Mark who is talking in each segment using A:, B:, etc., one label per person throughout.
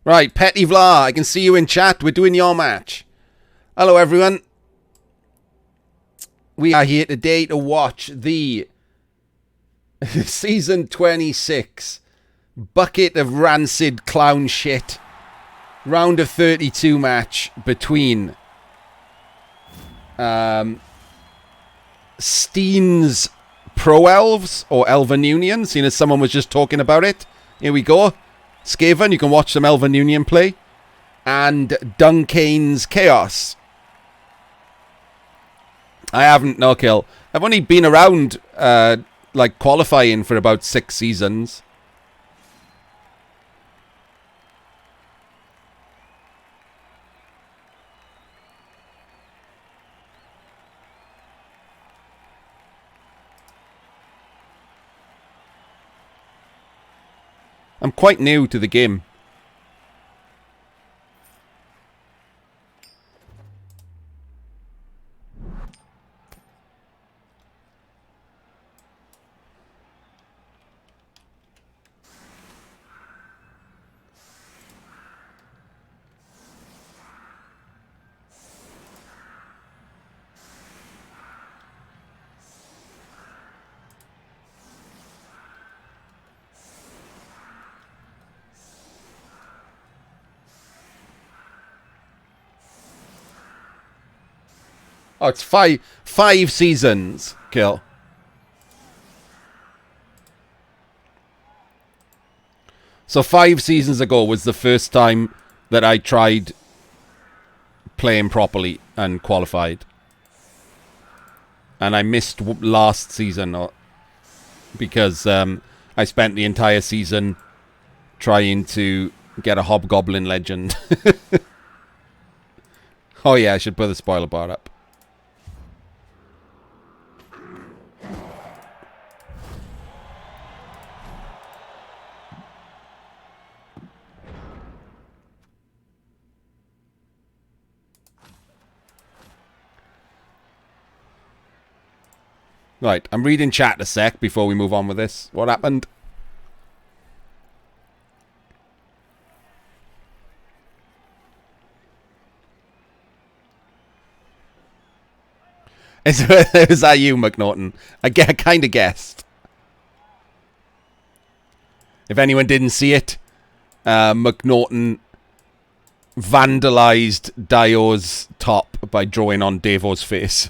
A: Right, Petty Vla, I can see you in chat. We're doing your match. Hello, everyone. We are here today to watch the Season 26 Bucket of Rancid Clown Shit Round of 32 match between Steen's Pro Elves, or Elven Union, seeing as someone was just talking about it. Here we go. Skaven, you can watch some Elven Union play. And Dunkane's Chaos. I haven't, no kill. I've only been around, like, qualifying for about 6 seasons. I'm quite new to the game. Oh, it's five seasons, kill. So 5 seasons ago was the first time that I tried playing properly and qualified. And I missed last season because I spent the entire season trying to get a Hobgoblin Legend. Oh yeah, I should put the spoiler bar up. Right, I'm reading chat a sec before we move on with this. What happened? Is that you, McNaughton? I kind of guessed. If anyone didn't see it, McNaughton vandalized Dio's top by drawing on Devo's face.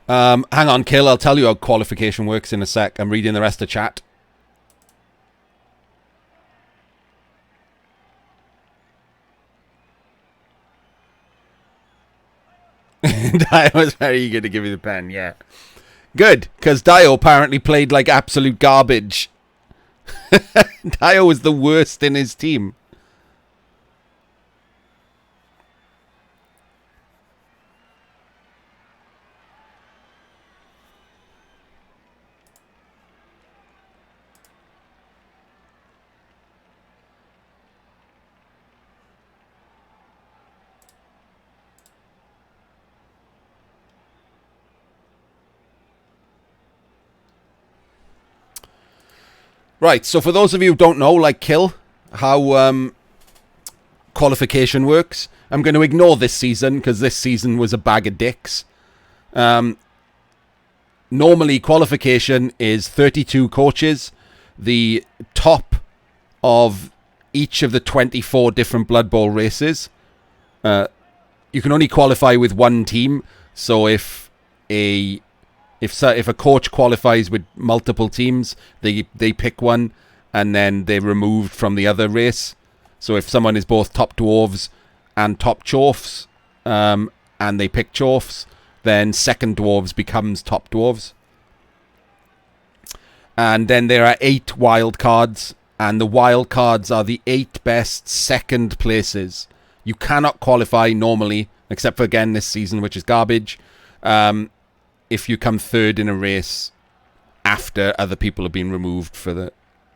A: Hang on, Kill. I'll tell you how qualification works in a sec. I'm reading the rest of chat. Dio was very eager to give you the pen, yeah. Good, because Dio apparently played like absolute garbage. Dio was the worst in his team. Right, so for those of you who don't know, like Kill, how qualification works, I'm going to ignore this season, because this season was a bag of dicks. Normally, qualification is 32 coaches. The top of each of the 24 different Blood Bowl races. You can only qualify with one team, so if a coach qualifies with multiple teams, they pick one, and then they're removed from the other race. So if someone is both top dwarves and top chorfs, and they pick chorfs, then second dwarves becomes top dwarves. And then there are 8 wild cards And the wild cards are the 8 best second places. You cannot qualify normally, except for, again, this season, which is garbage, if you come third in a race after other people have been removed for the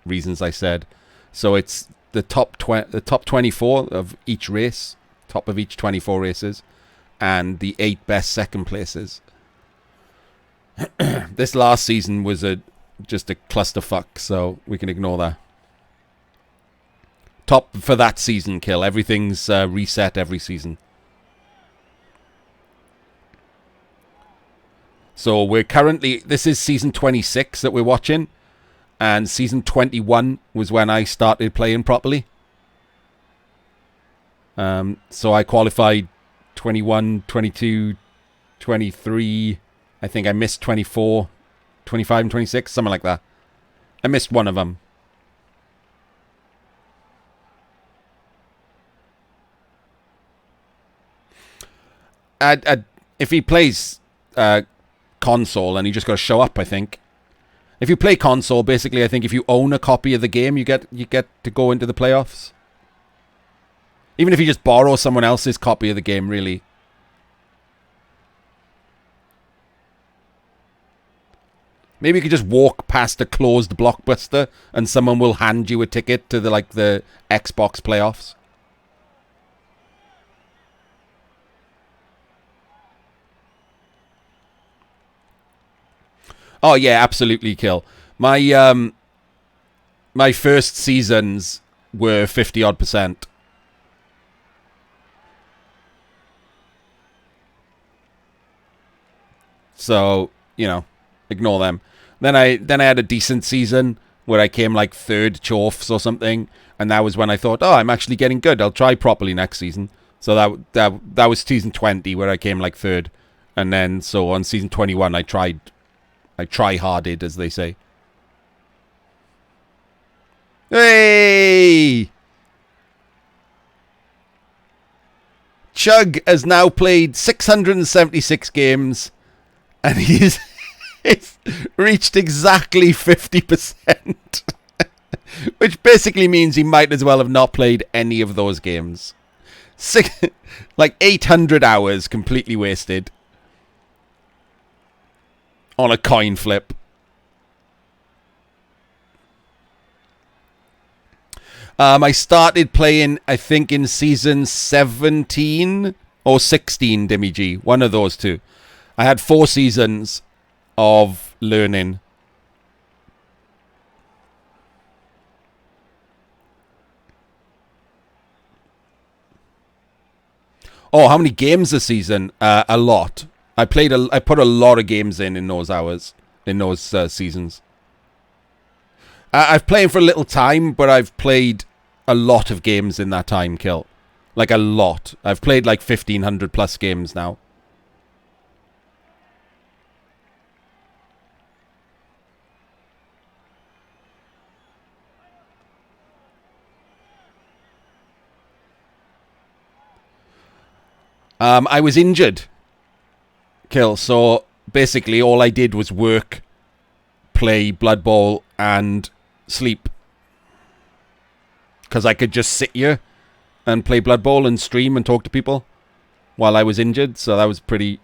A: reasons I said. So it's the top 24 of each race, top of each 24 races, and the 8 best second places. This last season was just a clusterfuck, so we can ignore that. Top for that season, Kill. Everything's reset every season. So we're currently... This is season 26 that we're watching. And season 21 was when I started playing properly. So I qualified 21, 22, 23... I think I missed 24, 25 and 26, something like that. I missed one of them. If he plays console, and you just got to show up, I think. If you play console, basically, I think if you own a copy of the game, you get to go into the playoffs. Even if you just borrow someone else's copy of the game, really. Maybe you could just walk past a closed Blockbuster and someone will hand you a ticket to the Xbox playoffs. Oh yeah, absolutely, Kill. My my first seasons were 50-odd%. So, you know, ignore them. Then I had a decent season where I came like 3rd Chorfs or something, and that was when I thought, oh, I'm actually getting good. I'll try properly next season. So that was season 20 where I came like 3rd, and then so on season 21 I try-harded, as they say. Hey! Chug has now played 676 games, and he's reached exactly 50%. Which basically means he might as well have not played any of those games. Like 800 hours completely wasted on a coin flip. I started playing, I think, in season 17 or 16, Dimmy G. One of those two. I had 4 seasons of learning. Oh, how many games a season? A lot. I put a lot of games in those hours, in those seasons. I've played for a little time, but I've played a lot of games in that time, Kill. Like a lot. I've played like 1,500 plus games now. I was injured, Kill, so basically all I did was work, play Blood Bowl, and sleep. Because I could just sit here and play Blood Bowl and stream and talk to people while I was injured, so that was a pretty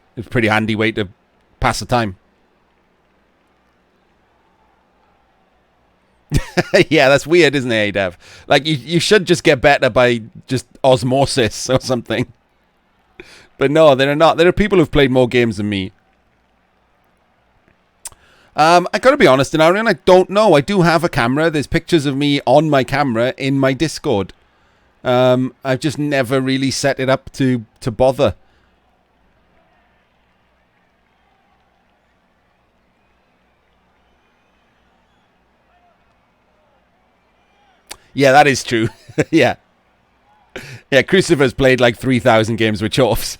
A: handy way to pass the time. Yeah, that's weird, isn't it, Dev? Like, you should just get better by just osmosis or something. But no, there are not. There are people who've played more games than me. I gotta be honest, Arian, I don't know. I do have a camera. There's pictures of me on my camera in my Discord. I've just never really set it up to bother. Yeah, that is true. Yeah. Yeah, Crucifer's played like 3,000 games with Chorfs.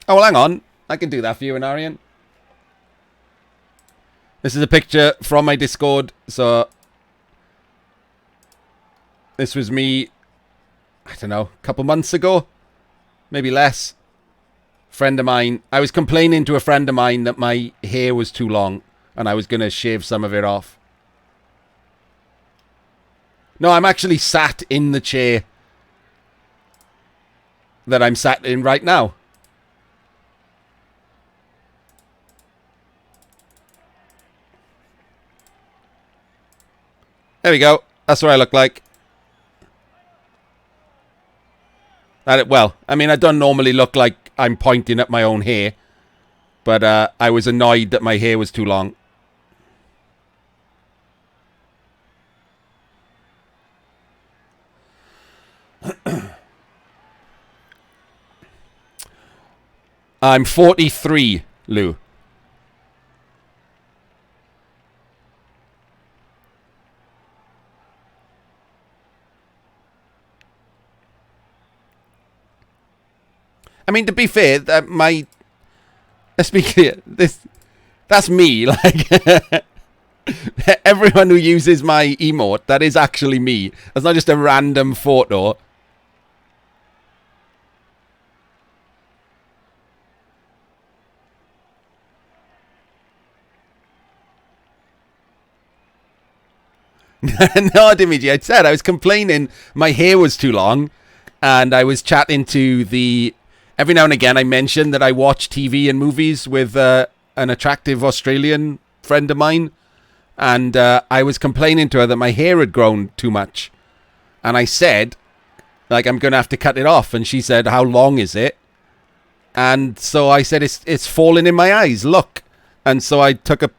A: Oh, well, hang on. I can do that for you, Anarian. This is a picture from my Discord. So, this was me, I don't know, a couple months ago. maybe less. Friend of mine, I was complaining to a friend of mine that my hair was too long and I was going to shave some of it off. No, I'm actually sat in the chair that I'm sat in right now. There we go. That's what I look like. Well, I mean, I don't normally look like I'm pointing at my own hair, but I was annoyed that my hair was too long. I'm 43, Lou. I mean, to be fair, let's be clear. That's me. Like, everyone who uses my emote, that is actually me. That's not just a random photo. No, Dimitri, I said I was complaining my hair was too long, and I was chatting to the... Every now and again, I mentioned that I watch TV and movies with an attractive Australian friend of mine, and I was complaining to her that my hair had grown too much. And I said, like, I'm going to have to cut it off. And she said, how long is it? And so I said, it's falling in my eyes, look. And so I took a...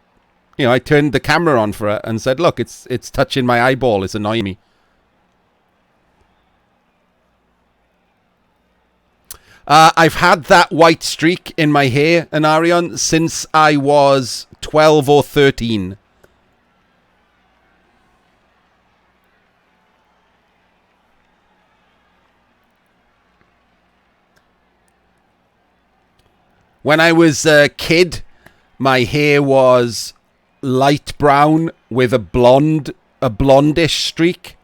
A: I turned the camera on for her and said, look, it's touching my eyeball. It's annoying me. I've had that white streak in my hair, Anarion, since I was 12 or 13. When I was a kid, my hair was light brown with a blondish streak.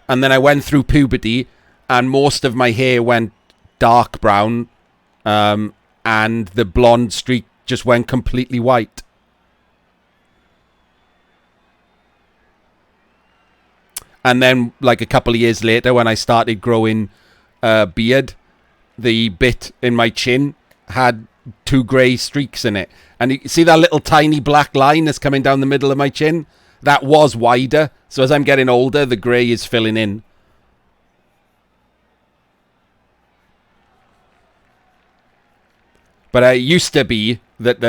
A: And then I went through puberty and most of my hair went dark brown, and the blonde streak just went completely white. And then, like a couple of years later, when I started growing a beard, the bit in my chin had 2 grey streaks in it. And you see that little tiny black line that's coming down the middle of my chin? That was wider. So as I'm getting older, the grey is filling in. But it used to be that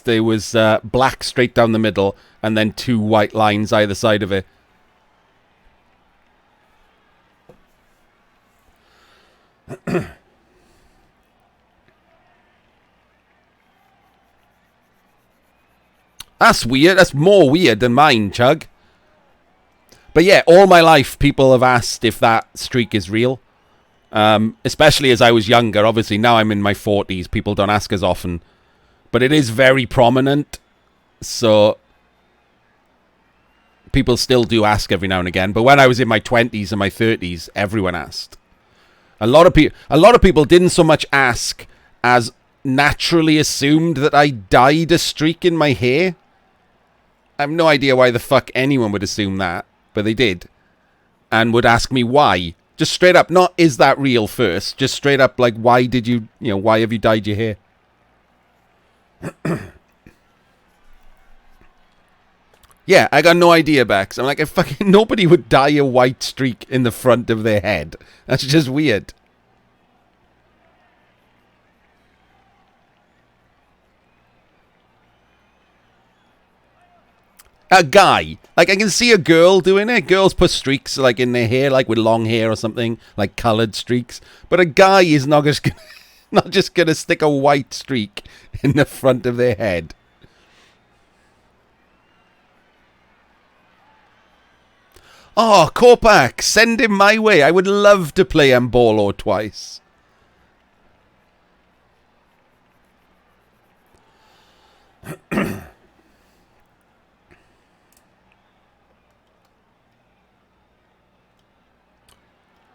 A: there was black straight down the middle and then 2 white lines either side of it. That's weird. That's more weird than mine, Chug. But yeah, all my life people have asked if that streak is real. Especially as I was younger. Obviously, now I'm in my 40s. People don't ask as often. But it is very prominent. So people still do ask every now and again. But when I was in my 20s and my 30s, everyone asked. A lot of people didn't so much ask as naturally assumed that I dyed a streak in my hair. I have no idea why the fuck anyone would assume that. But they did. And would ask me why. Just straight up, not is that real first. Just straight up, like, why did you, why have you dyed your hair? Yeah, I got no idea, Bex. I'm like, nobody would dye a white streak in the front of their head. That's just weird. A guy. Like, I can see a girl doing it. Girls put streaks, like, in their hair, like, with long hair or something. Like, coloured streaks. But a guy is not just gonna stick a white streak in the front of their head. Oh, Korpak, send him my way. I would love to play Mbolo twice.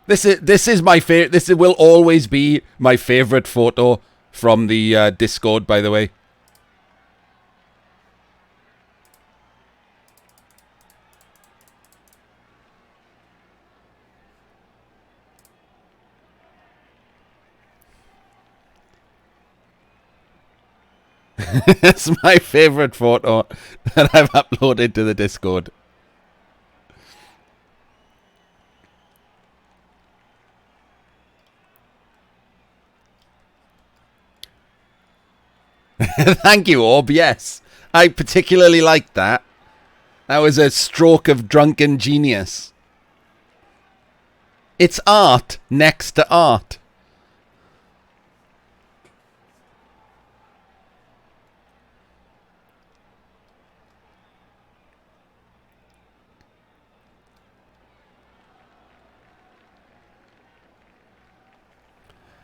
A: This is my favorite. This will always be my favorite photo from the Discord, by the way. It's my favorite photo that I've uploaded to the Discord. Thank you, Orb. Yes, I particularly liked that. That was a stroke of drunken genius. It's art next to art.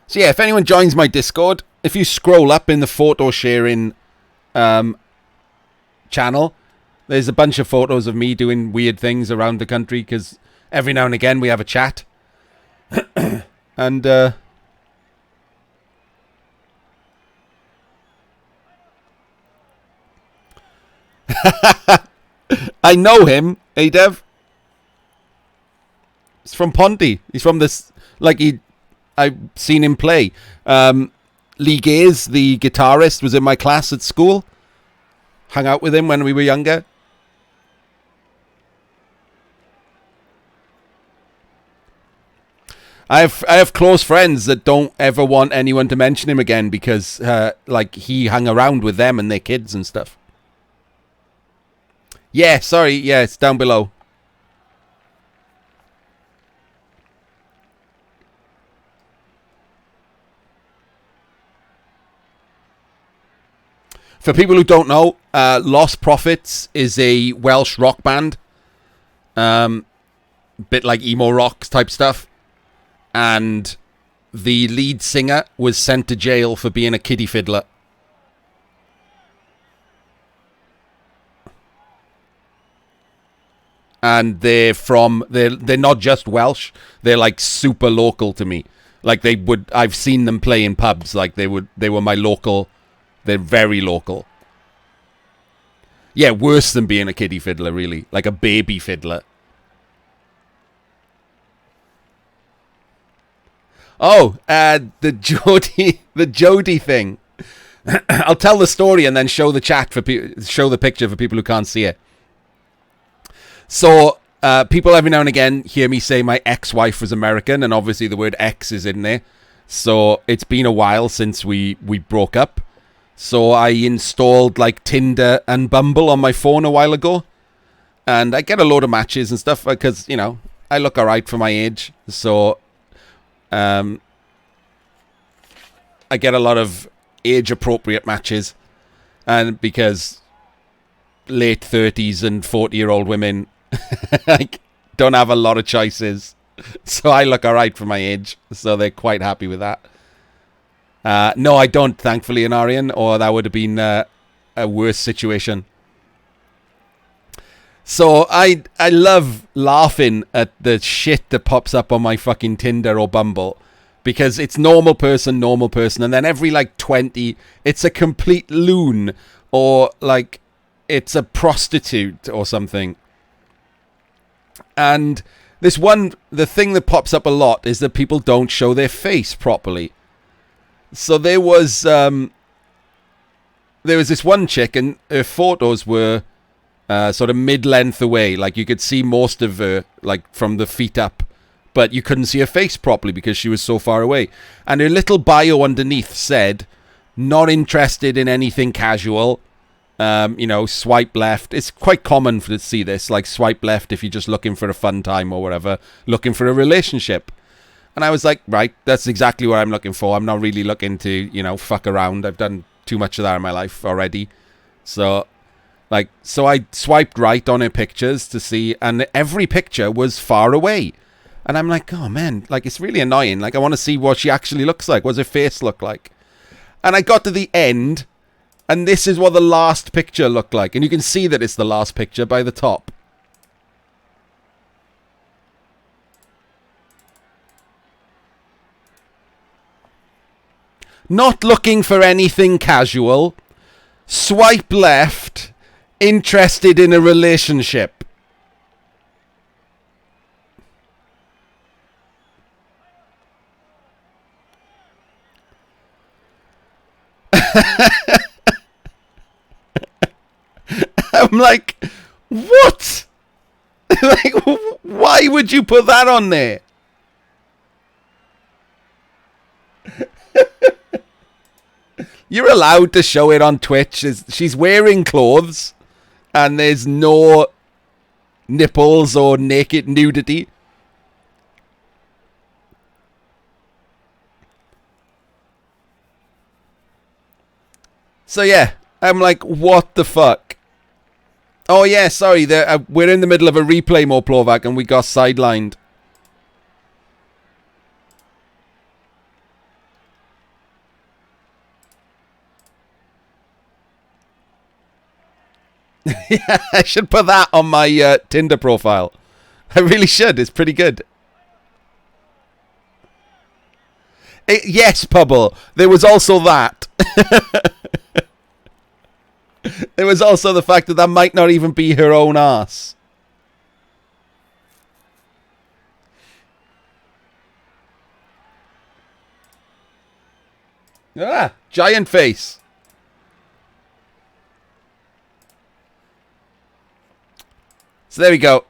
A: So yeah, if anyone joins my Discord, if you scroll up in the photo sharing channel, there's a bunch of photos of me doing weird things around the country, because every now and again we have a chat. And I know him, hey Dev. He's from Ponty. He's from this, like, I've seen him play. Lee Gaze, the guitarist, was in my class at school. Hung out with him when we were younger. I have close friends that don't ever want anyone to mention him again because like he hung around with them and their kids and stuff. Yeah, sorry, yeah, it's down below. For people who don't know, Lost Prophets is a Welsh rock band. Bit like emo rock type stuff. And the lead singer was sent to jail for being a kiddie fiddler. And they're not just Welsh, they're like super local to me. Like I've seen them play in pubs, like they were my local. They're very local. Yeah, worse than being a kiddie fiddler, really. Like a baby fiddler. Oh, the Jody thing. I'll tell the story and then show the chat show the picture for people who can't see it. So, people every now and again hear me say my ex-wife was American, and obviously the word ex is in there. So, it's been a while since we broke up. So I installed like Tinder and Bumble on my phone a while ago. And I get a load of matches and stuff because, you know, I look alright for my age. So I get a lot of age-appropriate matches. And because late 30s and 40-year-old women like, don't have a lot of choices. So I look alright for my age. So they're quite happy with that. No, I don't, thankfully, in Arian, or that would have been a worse situation. So I love laughing at the shit that pops up on my fucking Tinder or Bumble, because it's normal person, and then every like 20, it's a complete loon, or like it's a prostitute or something. And the thing that pops up a lot is that people don't show their face properly. So there was this one chick, and her photos were sort of mid-length away. Like, you could see most of her, like, from the feet up, but you couldn't see her face properly because she was so far away. And her little bio underneath said, not interested in anything casual. You know, swipe left. It's quite common to see this, like, swipe left if you're just looking for a fun time or whatever, looking for a relationship. And I was like, right, that's exactly what I'm looking for. I'm not really looking to, you know, fuck around. I've done too much of that in my life already. So I swiped right on her pictures to see, and every picture was far away. And I'm like, oh man, like, it's really annoying. Like, I want to see what she actually looks like. What does her face look like? And I got to the end, and this is what the last picture looked like. And you can see that it's the last picture by the top. Not looking for anything casual. Swipe left. Interested in a relationship. I'm like, what? Like, why would you put that on there? You're allowed to show it on Twitch. She's wearing clothes and there's no nipples or naked nudity. So yeah, I'm like, what the fuck? Oh yeah, sorry, we're in the middle of a replay, Moplovac, and we got sidelined. Yeah, I should put that on my Tinder profile. I really should. It's pretty good. Yes, Pubble. There was also that. There was also the fact that that might not even be her own ass. Ah, giant face. So there we go.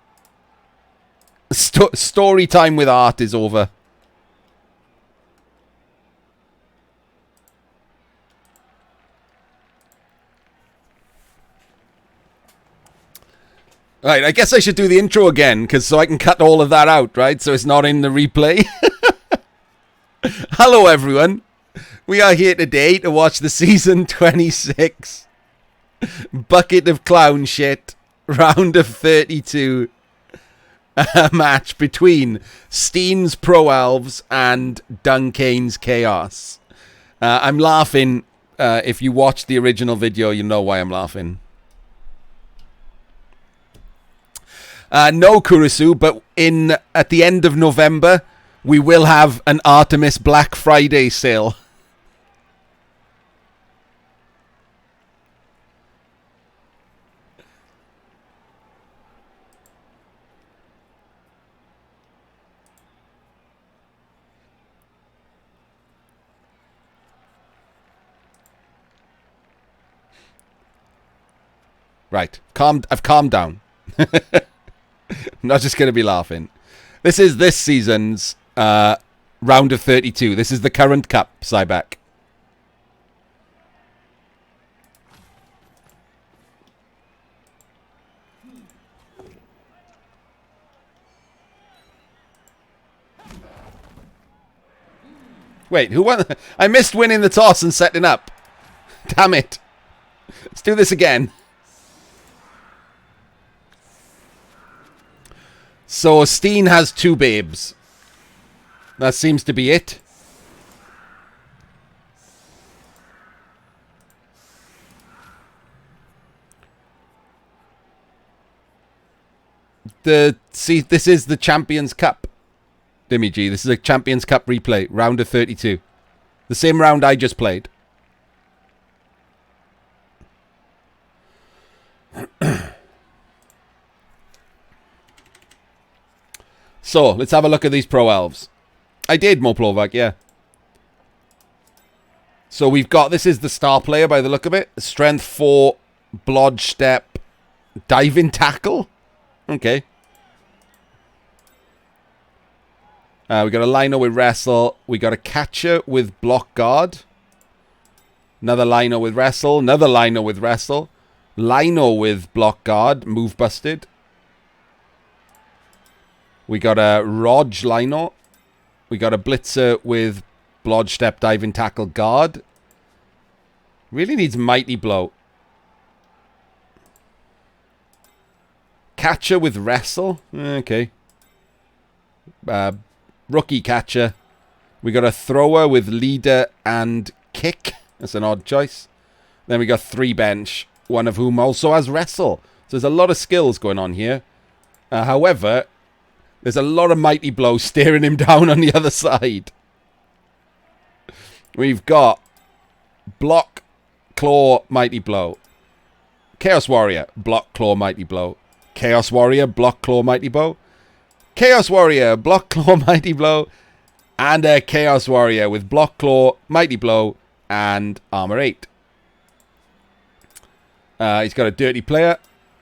A: Story time with art is over. Right, I guess I should do the intro again, so I can cut all of that out, right? So it's not in the replay. Hello, everyone. We are here today to watch the Season 26 Bucket of Clown Shit Round of 32 match between Steen's Pro Elves and Dunkane's Chaos. I'm laughing. If you watched the original video, you know why I'm laughing. No Kurisu, but at the end of November, we will have an Artemis Black Friday sale. Right, I've calmed down. I'm not just going to be laughing. This is this season's round of 32. This is the current cup, Cyback. Wait, who won? I missed winning the toss and setting up. Damn it. Let's do this again. So Steen has 2 babes. That seems to be it. See, this is the Champions Cup. Dimmy G, this is a Champions Cup replay, round of 32. The same round I just played. So, let's have a look at these Pro Elves. I did, Moplovac, yeah. So we've got, this is the star player by the look of it. Strength 4, Blodge Step, Diving Tackle. Okay. We got a Lino with Wrestle. We got a Catcher with Block Guard. Another Lino with Wrestle. Another Lino with Wrestle. Lino with Block Guard. Move Busted. We got a Rodge Lino. We got a Blitzer with Blodge Step, Diving Tackle, Guard. Really needs Mighty Blow. Catcher with Wrestle. Okay. Rookie Catcher. We got a Thrower with Leader and Kick. That's an odd choice. Then we got 3 bench, one of whom also has Wrestle. So there's a lot of skills going on here. However, there's a lot of Mighty Blow staring him down on the other side. We've got block, claw, mighty blow. Chaos Warrior, block, claw, mighty blow. Chaos Warrior, block, claw, mighty blow. Chaos Warrior, block, claw, mighty blow. And a Chaos Warrior with block, claw, mighty blow, and armor 8. He's got a dirty player.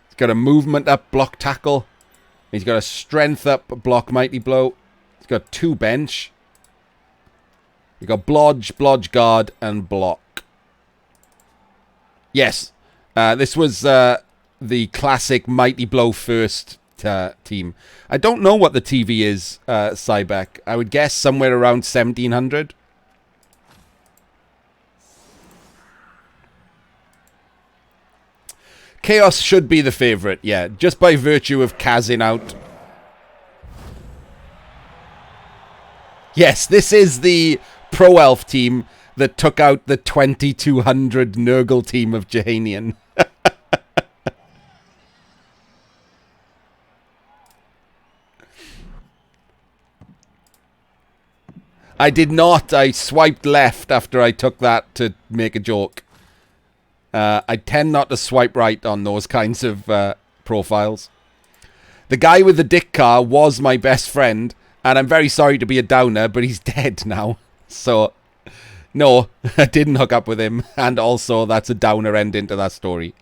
A: He's got a movement up, block, tackle. He's got a strength up, block, mighty blow. He's got 2 bench. He's got blodge, guard, and block. Yes, this was the classic mighty blow first team. I don't know what the TV is, Cybeck. I would guess somewhere around 1700. Chaos should be the favourite, yeah. Just by virtue of Kazin out. Yes, this is the Pro Elf team that took out the 2200 Nurgle team of Jehanian. I did not. I swiped left after I took that to make a joke. I tend not to swipe right on those kinds of profiles. The guy with the dick car was my best friend, and I'm very sorry to be a downer, but he's dead now. So, no, I didn't hook up with him, and also that's a downer ending to that story.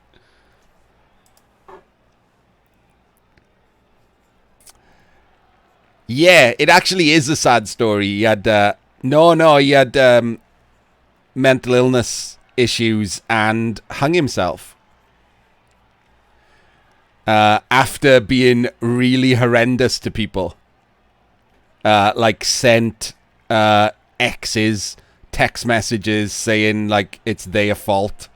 A: Yeah, it actually is a sad story. He had, he had mental illness issues and hung himself after being really horrendous to people. Like sent exes text messages saying like it's their fault.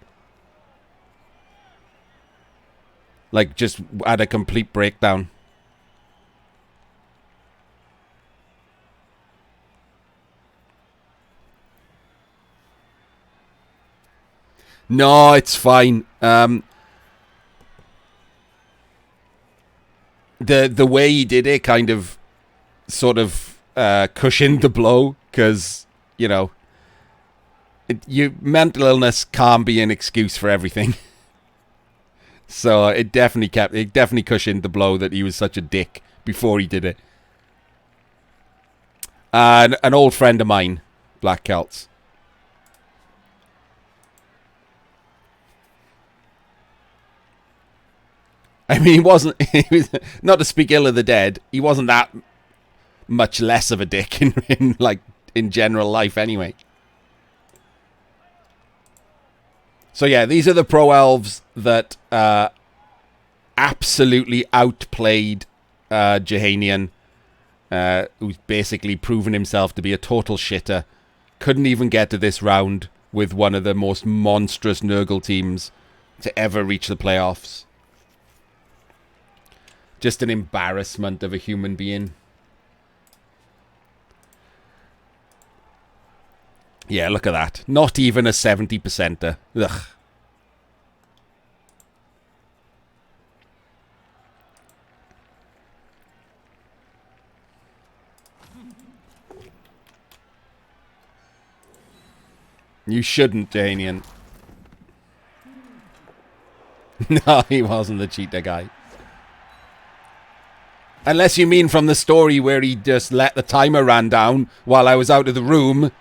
A: Like just had a complete breakdown. No, it's fine. The way he did it kind of sort of cushioned the blow, because, you know, mental illness can't be an excuse for everything. So it definitely cushioned the blow that he was such a dick before he did it. An old friend of mine, Black Celts. I mean, he was, not to speak ill of the dead, he wasn't that much less of a dick in general life anyway. So yeah, these are the Pro Elves that absolutely outplayed Jehanian, who's basically proven himself to be a total shitter. Couldn't even get to this round with one of the most monstrous Nurgle teams to ever reach the playoffs. Just an embarrassment of a human being. Yeah, look at that. Not even a 70%er. Ugh. You shouldn't, Janian. No, he wasn't the cheater guy. Unless you mean from the story where he just let the timer run down while I was out of the room.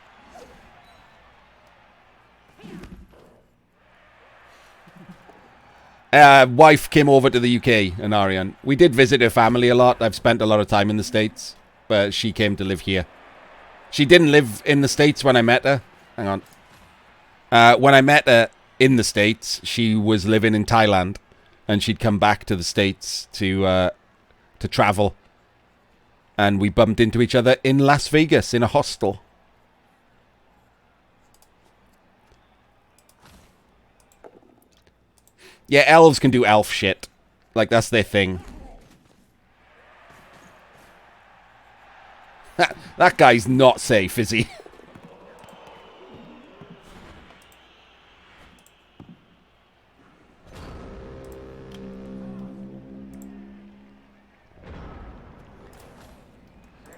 A: Wife came over to the UK, an Arian. We did visit her family a lot. I've spent a lot of time in the States. But she came to live here. She didn't live in the States when I met her. Hang on. When I met her in the States, she was living in Thailand. And she'd come back to the States to travel, and we bumped into each other in Las Vegas in a hostel. Yeah, elves can do elf shit. Like, that's their thing. That guy's not safe, is he?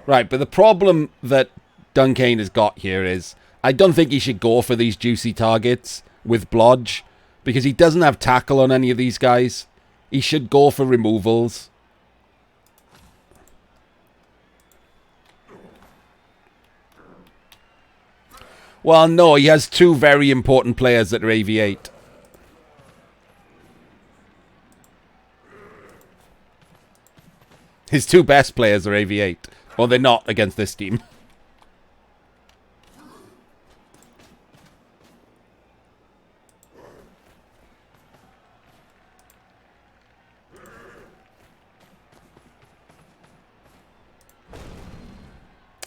A: Right, but the problem that Dunkane has got here is, I don't think he should go for these juicy targets with Blodge, because he doesn't have tackle on any of these guys. He should go for removals. Well, no, he has two very important players that are AV8. His two best players are AV8. Well, they're not against this team.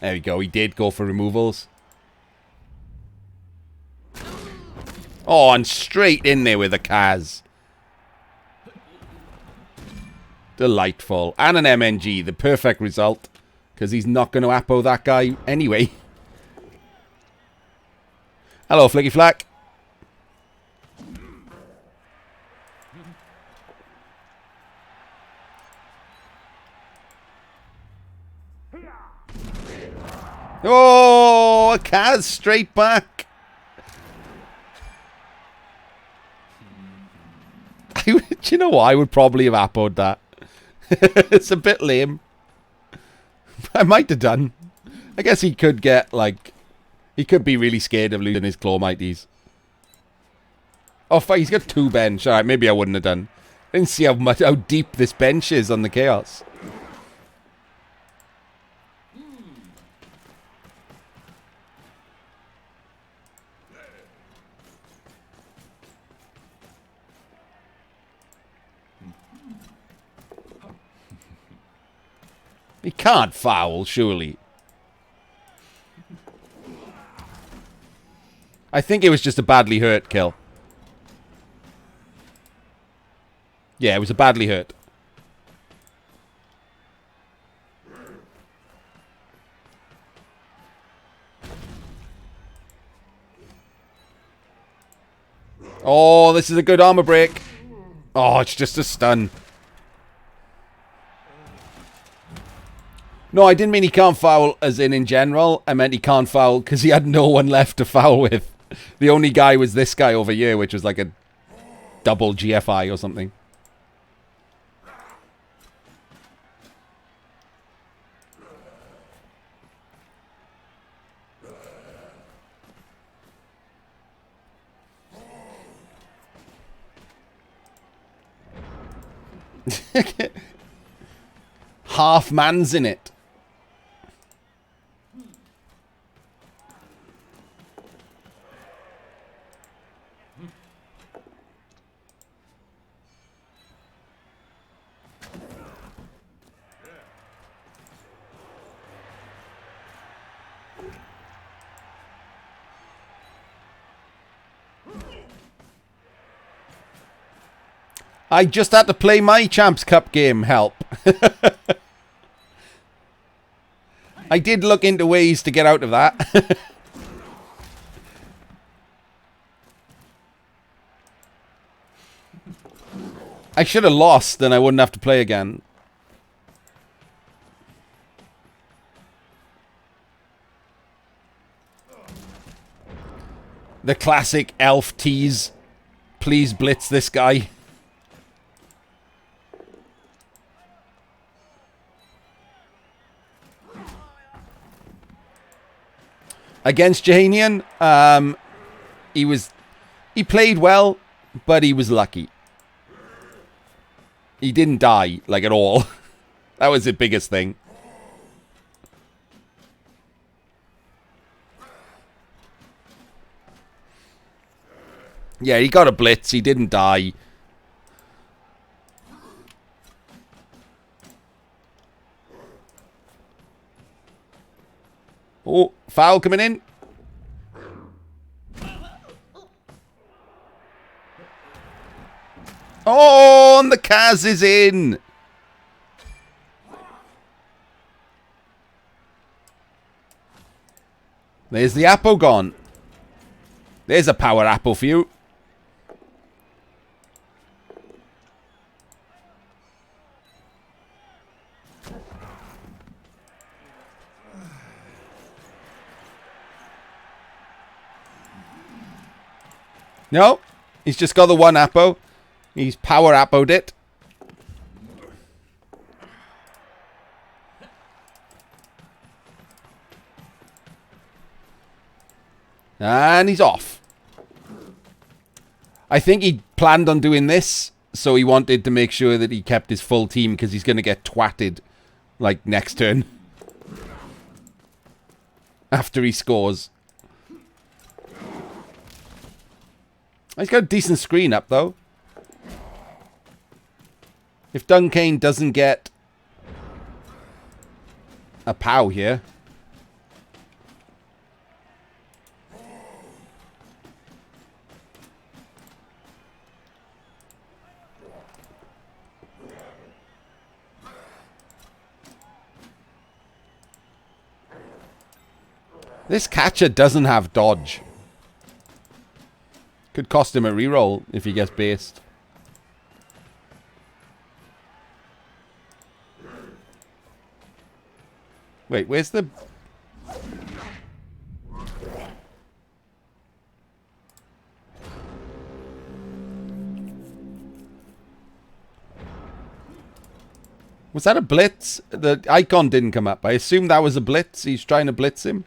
A: There we go. He did go for removals. Oh, and straight in there with a Kaz. Delightful. And an MNG. The perfect result. Because he's not going to Apo that guy anyway. Hello, Flicky Flack. Oh, a Kaz straight back. Do you know what? I would probably have Apo'd that. It's a bit lame. I might have done. I guess he could get, like... He could be really scared of losing his Claw Mighties. Oh, fuck, he's got two bench. Alright, maybe I wouldn't have done. I didn't see how deep this bench is on the Chaos. He can't foul, surely. I think it was just a badly hurt kill. Yeah, it was a badly hurt. Oh, this is a good armor break. Oh, it's just a stun. No, I didn't mean he can't foul as in general. I meant he can't foul because he had no one left to foul with. The only guy was this guy over here, which was like a double GFI or something. Half man's in it. I just had to play my Champs Cup game, help. I did look into ways to get out of that. I should have lost, then I wouldn't have to play again. The classic elf tease. Please blitz this guy. Against Jahanian, he played well, but he was lucky. He didn't die, like, at all. That was the biggest thing. Yeah, he got a blitz. He didn't die. Oh, foul coming in. Oh, and the Kaz is in. There's the Apo gone. There's a power Apo for you. No, he's just got the one Apo. He's power Apo'd it. And he's off. I think he planned on doing this, so he wanted to make sure that he kept his full team, because he's going to get twatted, like, next turn. After he scores. He's got a decent screen up, though. If Dunkane doesn't get a POW here... This catcher doesn't have dodge. Could cost him a reroll if he gets based. Wait, where's the... Was that a blitz? The icon didn't come up. I assume that was a blitz. He's trying to blitz him.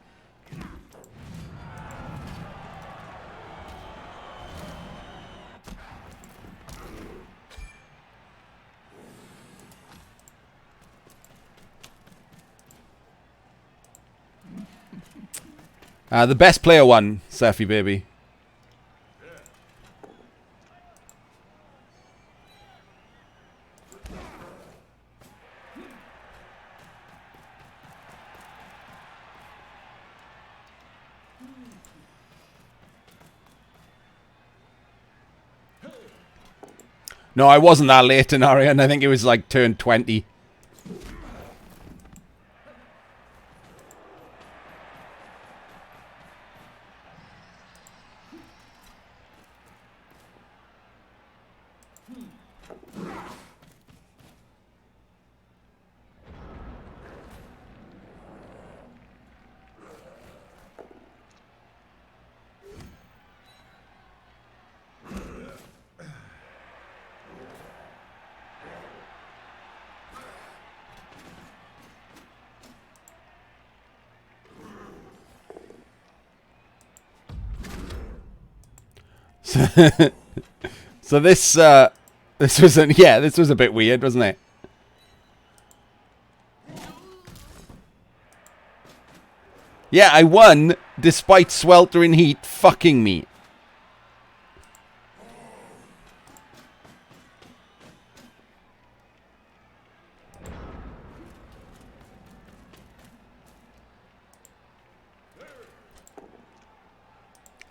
A: The best player won, Surfy baby. No, I wasn't that late in Arian. I think it was like turn 20. So this was a bit weird, wasn't it? Yeah, I won despite sweltering heat fucking me.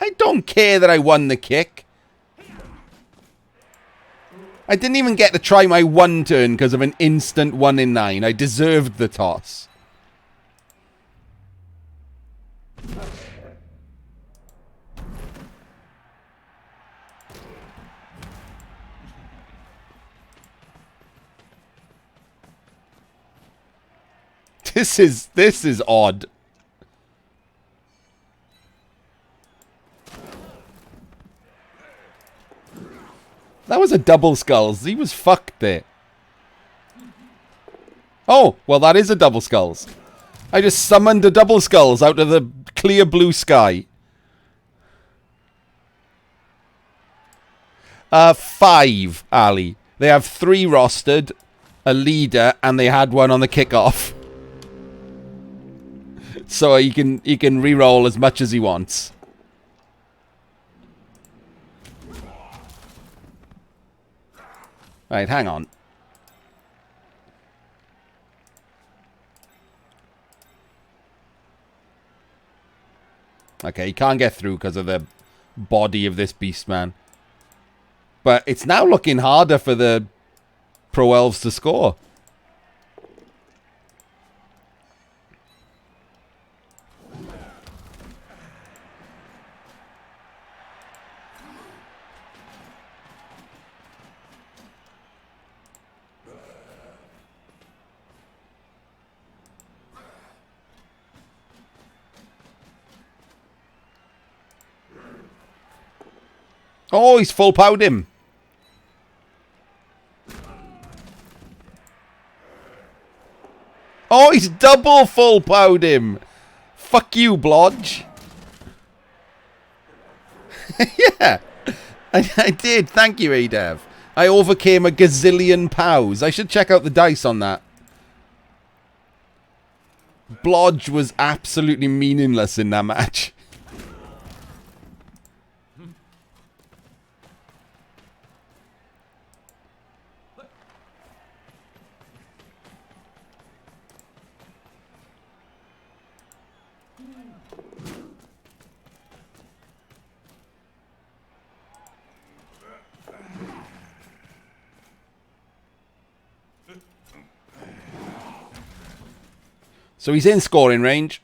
A: I don't care that I won the kick. I didn't even get to try my one turn because of an instant 1 in 9. I deserved the toss. This is odd. That was a double skulls. He was fucked there. Oh, well that is a double skulls. I just summoned a double skulls out of the clear blue sky. 5, Ali. They have 3 rostered, a leader, and they had one on the kickoff. So he can re-roll as much as he wants. Right, hang on. Okay, he can't get through because of the body of this beast, man. But it's now looking harder for the Pro Elves to score. Oh, he's full powered him. Oh, he's double full powered him. Fuck you, Blodge. Yeah, I did. Thank you, Adav. I overcame a gazillion pows. I should check out the dice on that. Blodge was absolutely meaningless in that match. So he's in scoring range.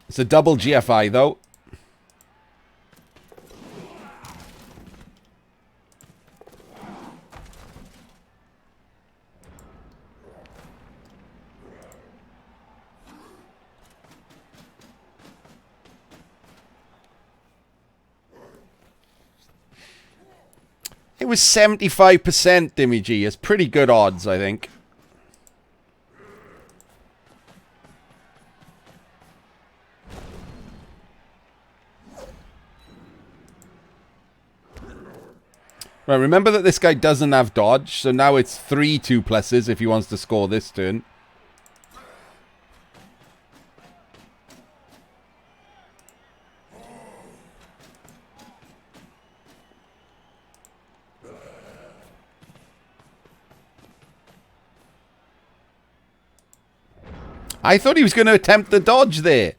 A: It's a double GFI, though. It was 75% Dimmy G. It's pretty good odds, I think. Right, remember that this guy doesn't have dodge, so now it's 3 2+s if he wants to score this turn. I thought he was going to attempt the dodge there.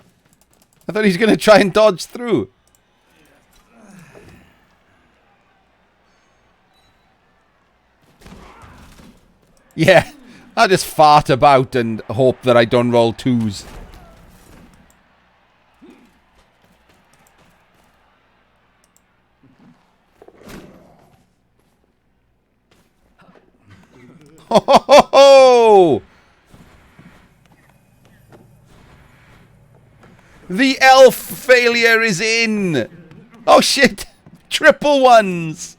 A: I thought he was going to try and dodge through. Yeah, I'll just fart about and hope that I don't roll 2s. Ho ho ho ho! The elf failure is in! Oh shit! Triple ones!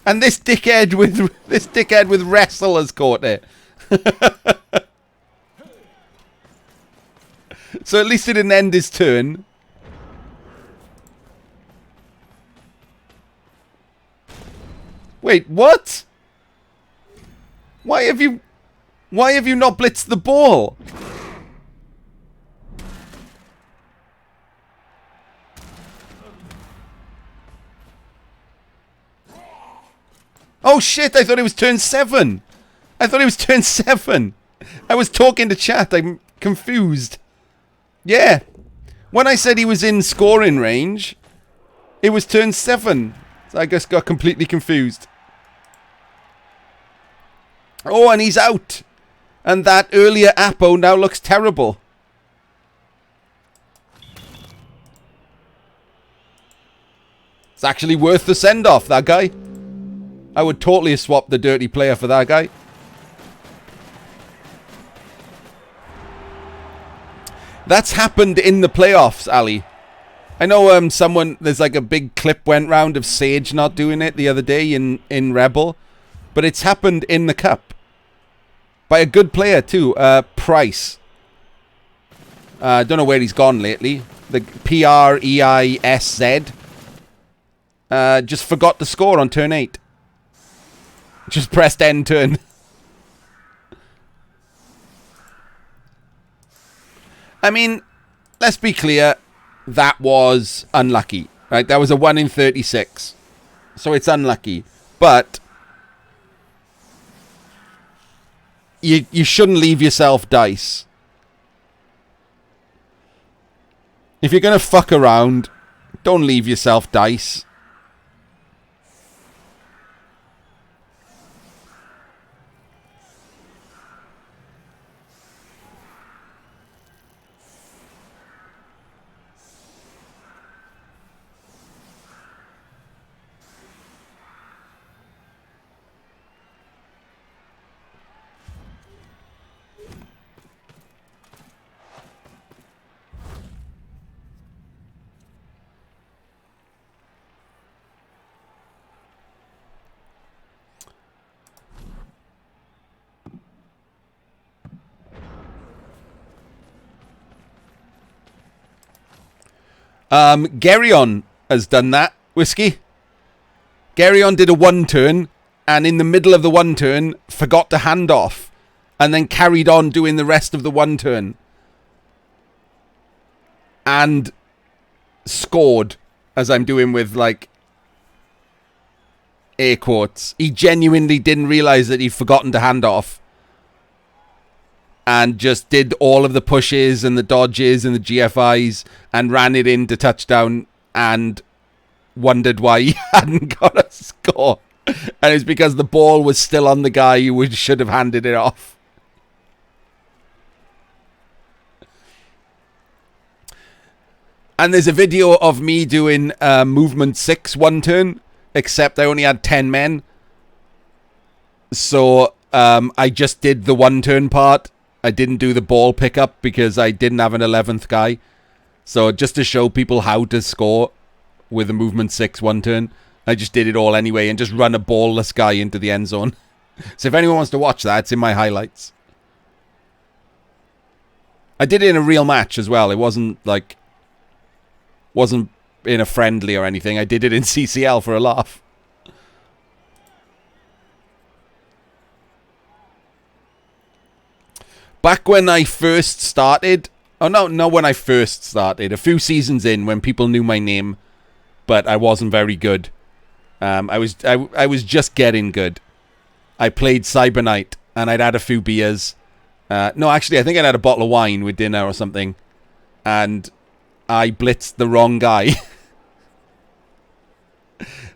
A: And this dickhead with wrestle has caught it. So at least it didn't end his turn. Wait, what? Why have you not blitzed the ball? Oh shit, I thought it was turn 7. I thought it was turn 7. I was talking to chat, I'm confused. Yeah. When I said he was in scoring range, it was turn 7. So I just got completely confused. Oh, and he's out. And that earlier Apo now looks terrible. It's actually worth the send-off, that guy. I would totally have swapped the dirty player for that guy. That's happened in the playoffs, Ali. I know there's like a big clip went round of Sage not doing it the other day in Rebel. But it's happened in the cup. By a good player too, Price. I don't know where he's gone lately. The Preisz. Just forgot to score on turn 8. Just pressed end turn. I mean, let's be clear. That was unlucky. Right? That was a 1 in 36. So it's unlucky. But you shouldn't leave yourself dice. If you're going to fuck around, don't leave yourself dice. Geryon has done that, Whiskey. Geryon did a one turn, and in the middle of the one turn, forgot to hand off, and then carried on doing the rest of the one turn. And scored, as I'm doing with, like, air quotes. He genuinely didn't realise that he'd forgotten to hand off. And just did all of the pushes and the dodges and the GFIs and ran it into touchdown and wondered why he hadn't got a score. And it's because the ball was still on the guy who should have handed it off. And there's a video of me doing movement 6 one turn, except I only had 10 men. So I just did the one turn part. I didn't do the ball pickup because I didn't have an 11th guy. So just to show people how to score with a movement 6 one turn, I just did it all anyway and just run a ballless guy into the end zone. So if anyone wants to watch that, it's in my highlights. I did it in a real match as well. It wasn't like... wasn't in a friendly or anything. I did it in CCL for a laugh. Back when I first started... Oh, no, not when I first started. A few seasons in, when people knew my name, but I wasn't very good. I was just getting good. I played Cyber Knight, and I'd had a few beers. No, actually, I think I'd had a bottle of wine with dinner or something. And I blitzed the wrong guy.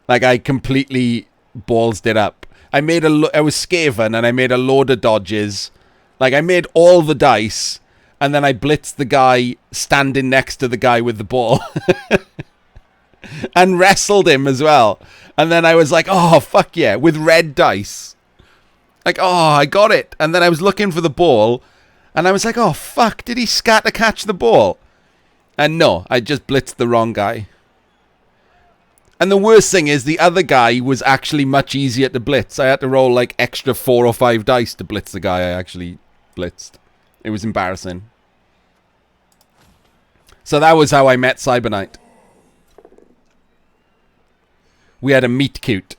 A: Like, I completely ballsed it up. I was Skaven, and I made a load of dodges. Like, I made all the dice, and then I blitzed the guy standing next to the guy with the ball. And wrestled him as well. And then I was like, oh, fuck yeah, with red dice. Like, oh, I got it. And then I was looking for the ball, and I was like, oh, fuck, did he scatter catch the ball? And no, I just blitzed the wrong guy. And the worst thing is, the other guy was actually much easier to blitz. I had to roll, like, extra 4 or 5 dice to blitz the guy I actually blitzed. It was embarrassing. So that was how I met Cyber Knight. We had a meet cute.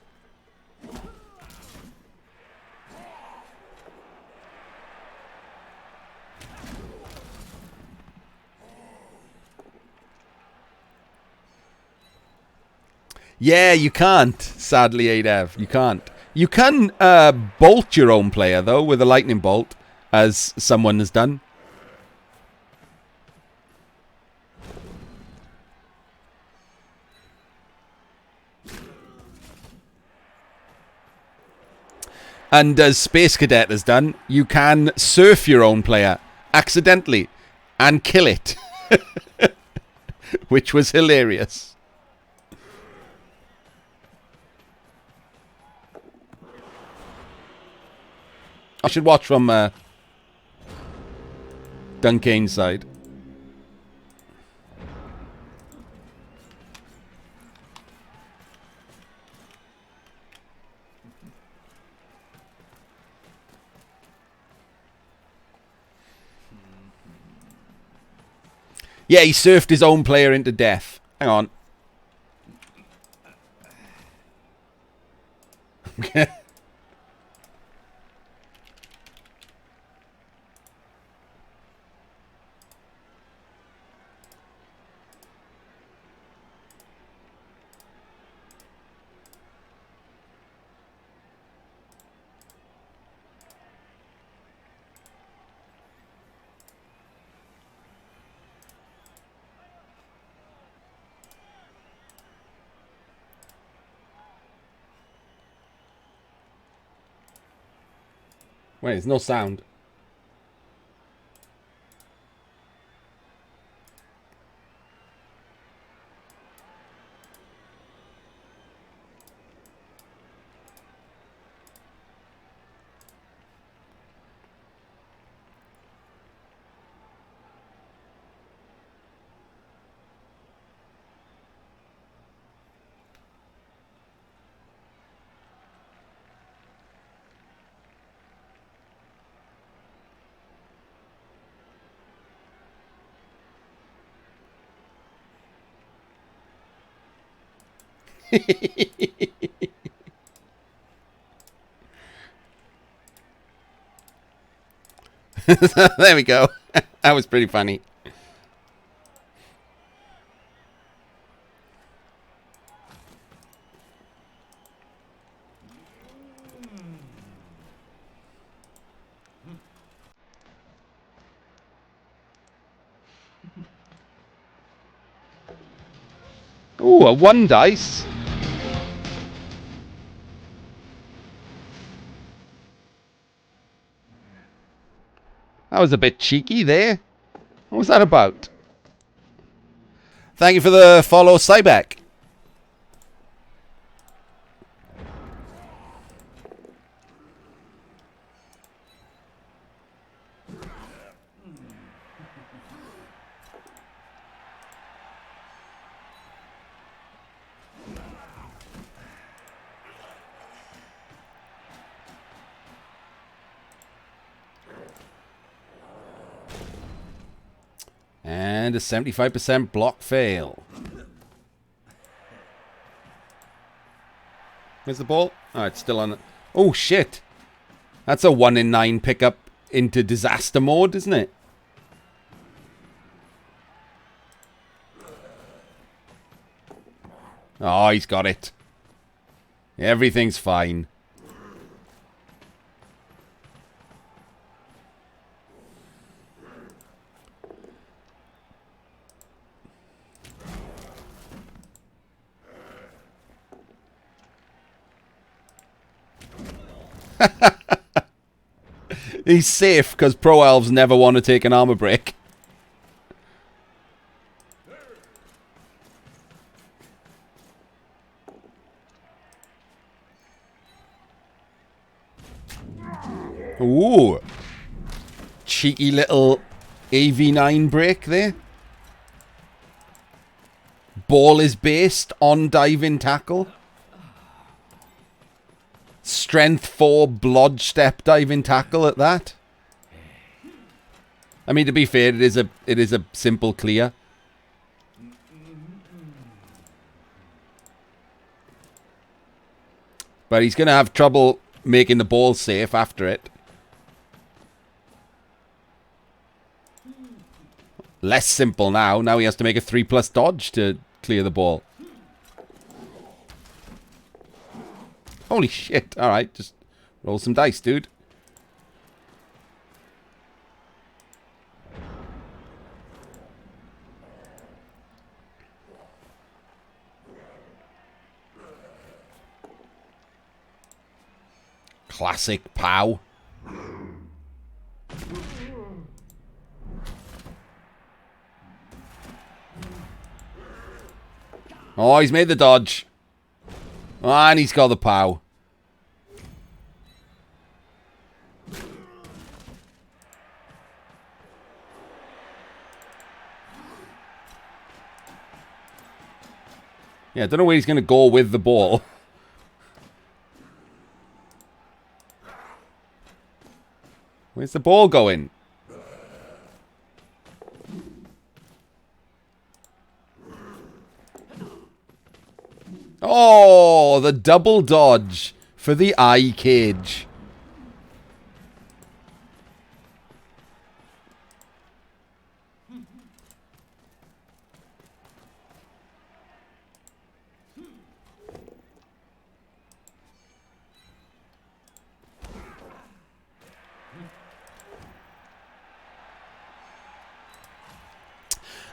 A: Yeah, you can't, sadly, Adev. You can't. You can bolt your own player, though, with a lightning bolt, as someone has done. And as Space Cadet has done, you can surf your own player, accidentally, and kill it. Which was hilarious. I should watch from Dunkane's side. Yeah, he surfed his own player into death. Hang on. Wait, there's no sound. There we go. That was pretty funny. Ooh, a 1 dice. That was a bit cheeky there. What was that about? Thank you for the follow, Cybeck. And a 75% block fail. Where's the ball? Oh, it's still on. Oh, shit. That's a 1 in 9 pickup into disaster mode, isn't it? Oh, he's got it. Everything's fine. He's safe because pro elves never want to take an armor break. Ooh. Cheeky little AV9 break there. Ball is based on diving tackle. Strength 4 blodge step diving tackle at that. I mean, to be fair, it is a simple clear. But he's going to have trouble making the ball safe after it. Less simple now. Now he has to make a 3+ dodge to clear the ball. Holy shit. Alright, just roll some dice, dude. Classic POW. Oh, he's made the dodge. Oh, and he's got the POW. Yeah, I don't know where he's going to go with the ball. Where's the ball going? Oh, the double dodge for the eye cage.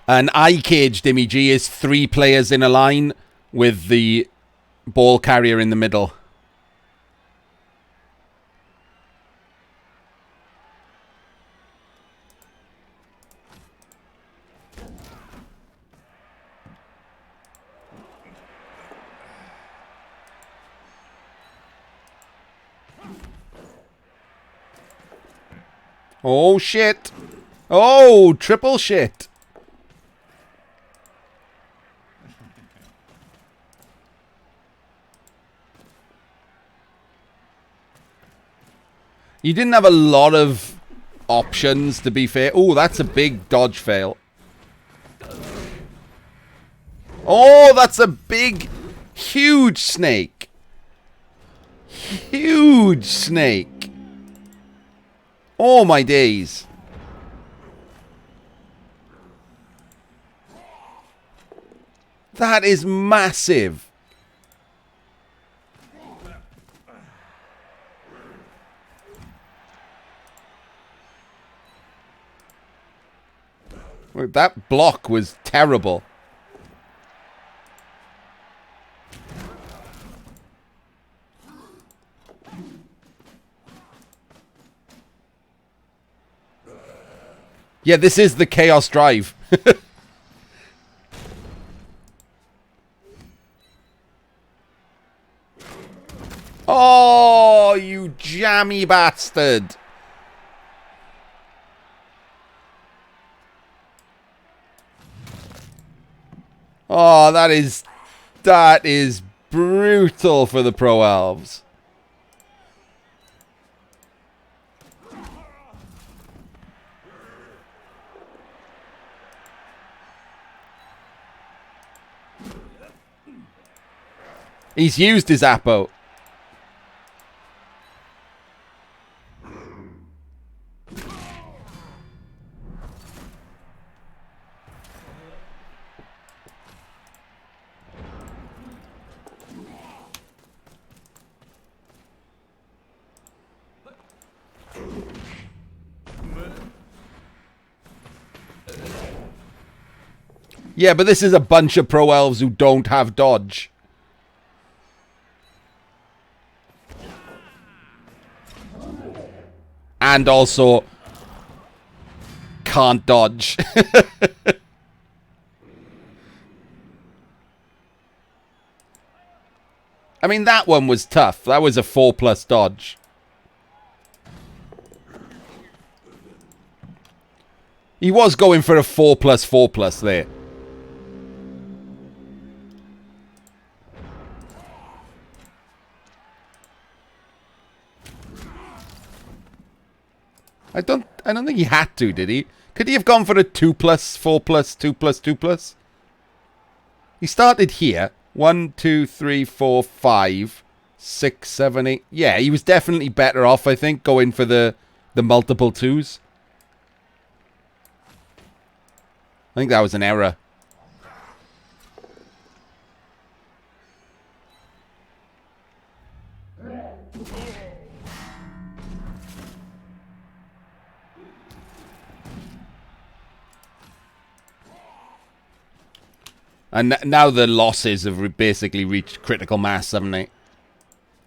A: An eye cage, Dimmy G, is 3 players in a line with the ball carrier in the middle. Oh, shit. Oh, triple shit. You didn't have a lot of options, to be fair. Oh, that's a big dodge fail. Oh, that's a big, Huge snake. Huge snake. Oh my days. That is massive. That block was terrible. Yeah, this is the Chaos Drive. Oh, you jammy bastard. Oh, that is brutal for the Pro Elves. He's used his Appo. Yeah, but this is a bunch of Pro Elves who don't have dodge. And also can't dodge. I mean, that one was tough. That was a 4+ dodge. He was going for a 4+4+ there. I don't think he had to, did he? Could he have gone for a 2+, 4+, 2+, 2+? He started here. 1, 2, 3, 4, 5, 6, 7, 8. Yeah, he was definitely better off, I think, going for the multiple 2s. I think that was an error. And now the losses have basically reached critical mass, haven't they?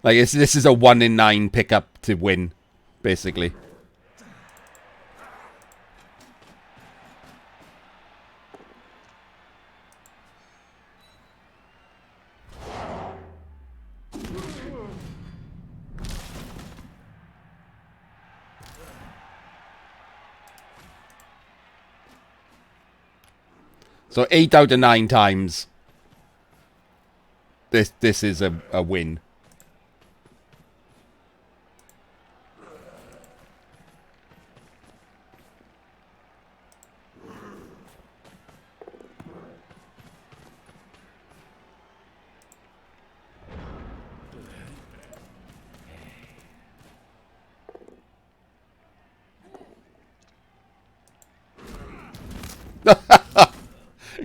A: Like, this is a 1 in 9 pickup to win, basically. So 8 out of 9 times, this is a win.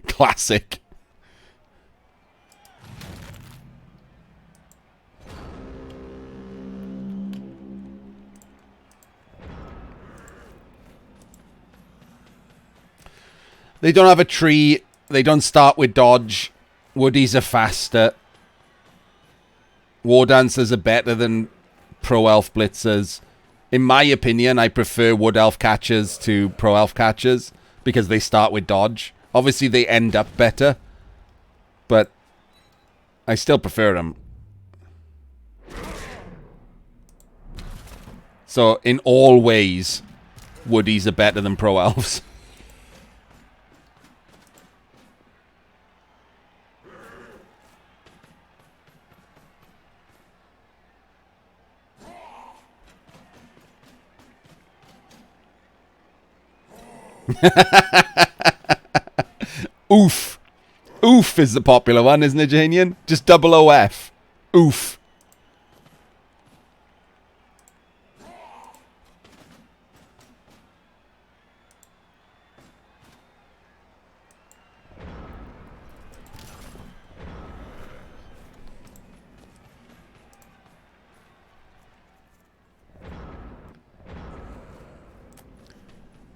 A: Classic. They don't have a tree. They don't start with dodge. Woodies are faster. War Dancers are better than Pro Elf Blitzers. In my opinion, I prefer Wood Elf Catchers to Pro Elf Catchers because they start with dodge. Obviously, they end up better, but I still prefer them. So, in all ways, Woodies are better than Pro Elves. Oof. Oof. Oof is the popular one, isn't it, Janian? Just double OF. Oof.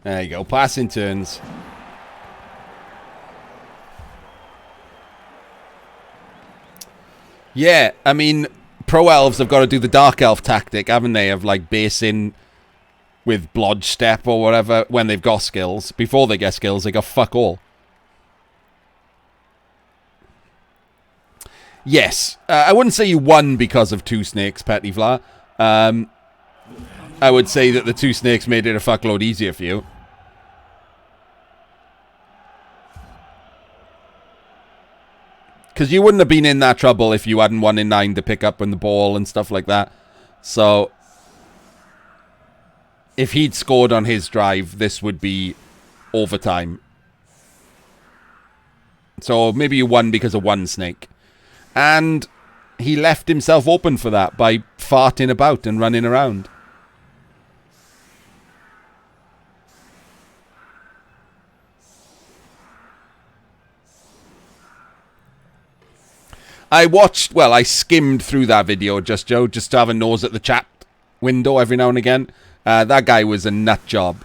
A: There you go. Passing turns. Yeah, I mean, pro elves have got to do the dark elf tactic, haven't they? Of like basing with blodge step or whatever when they've got skills. Before they get skills, they got fuck all. Yes, I wouldn't say you won because of two snakes, Petty Vla. I would say that the two snakes made it a fuckload easier for you. Because you wouldn't have been in that trouble if you hadn't 1 in 9 to pick up on the ball and stuff like that. So, if he'd scored on his drive, this would be overtime. So, maybe you won because of one snake. And he left himself open for that by farting about and running around. I skimmed through that video, just to have a nose at the chat window every now and again. That guy was a nut job.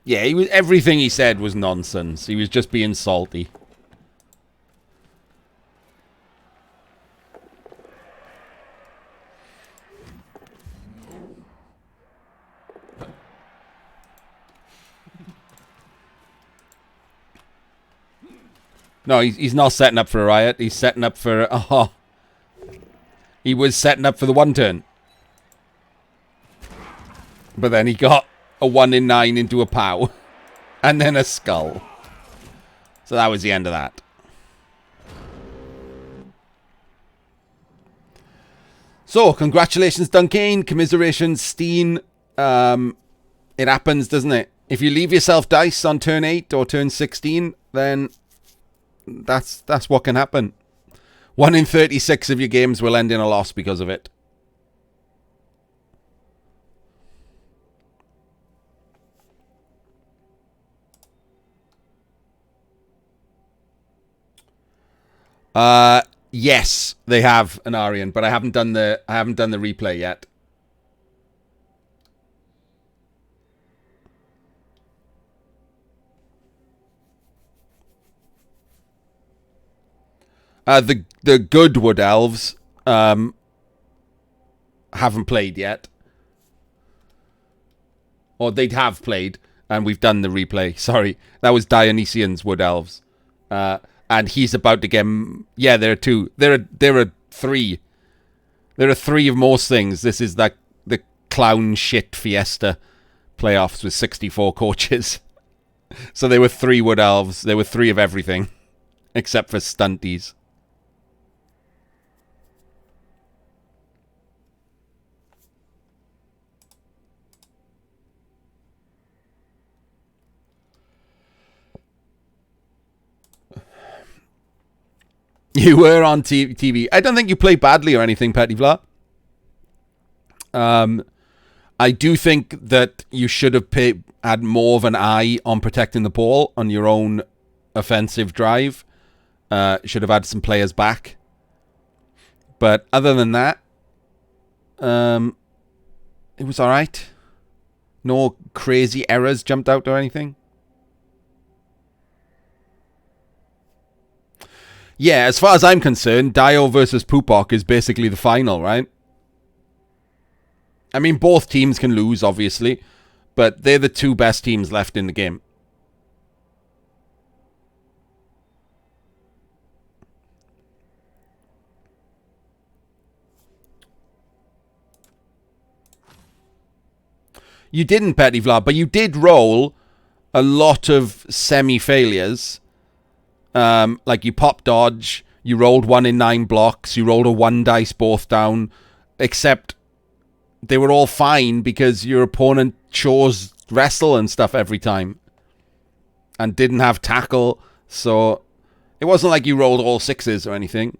A: Yeah, everything he said was nonsense. He was just being salty. No, he's not setting up for a riot. He's setting up for... Oh, he was setting up for the one turn. But then he got a 1 in 9 into a POW. And then a skull. So that was the end of that. So, congratulations, Dunkane. Commiserations, Steen. It happens, doesn't it? If you leave yourself dice on turn 8 or turn 16, then that's what can happen. 1 in 36 of your games will end in a loss because of it. Yes, they have an Aryan, but I haven't done the replay yet. The good Wood Elves haven't played yet. Or they'd have played, and we've done the replay. Sorry, that was Dionysian's Wood Elves. And he's about to get... Yeah, there are 2. There are 3. There are 3 of most things. This is the clown shit fiesta playoffs with 64 coaches. So there were 3 Wood Elves. There were 3 of everything. Except for stunties. You were on TV. I don't think you played badly or anything, Petty Vla. I do think that you should have had more of an eye on protecting the ball on your own offensive drive. Should have had some players back. But other than that, it was alright. No crazy errors jumped out or anything. Yeah, as far as I'm concerned, Dio versus Pupok is basically the final, right? I mean, both teams can lose, obviously, but they're the two best teams left in the game. You didn't, Petty Vlad, but you did roll a lot of semi-failures. Like you pop dodge, you rolled 1 in 9 blocks, you rolled a 1 dice both down, except they were all fine because your opponent chose wrestle and stuff every time and didn't have tackle, so it wasn't like you rolled all 6s or anything.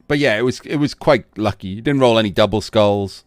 A: But yeah, it was quite lucky. You didn't roll any double skulls.